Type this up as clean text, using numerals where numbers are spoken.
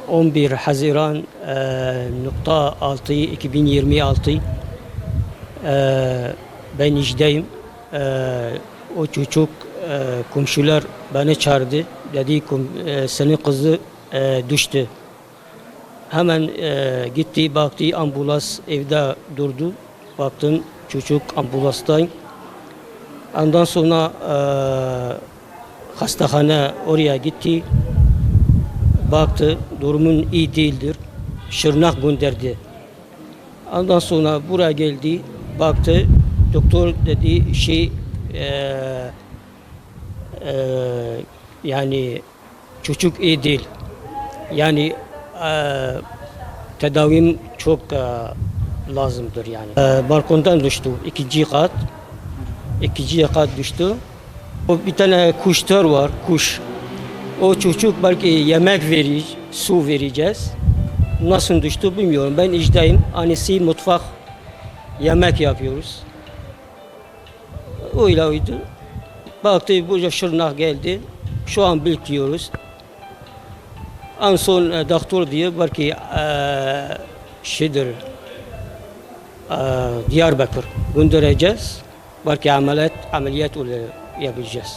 11 Haziran nokta 6 2026 ben işdeyim. O çocuk komşular beni çağırdı. Dedi senin kızı düştü. Hemen gitti baktı ambulans evde durdu. Baktım çocuk ambulanstan. Ondan sonra hastahane oraya gitti. Baktı durumun iyi değildir. Şırnak gönderdi. Ondan sonra buraya geldi. Baktı doktor dedi yani çocuk iyi değil. Yani tedavim çok lazımdır yani. Balkondan düştü ikinci kat. İkinci kat düştü. O bir tane kuşlar var, kuş. O çocuk belki yemek verir, su vereceğiz. Nasıl düştü bilmiyorum. Ben işteyim. Annesi mutfak yemek yapıyoruz. Öyle oydu. Baktı buraya Şırnak geldi. Şu an bekliyoruz. En son doktor diyor belki Diyarbakır göndereceğiz. Belki ameliyat yapacağız.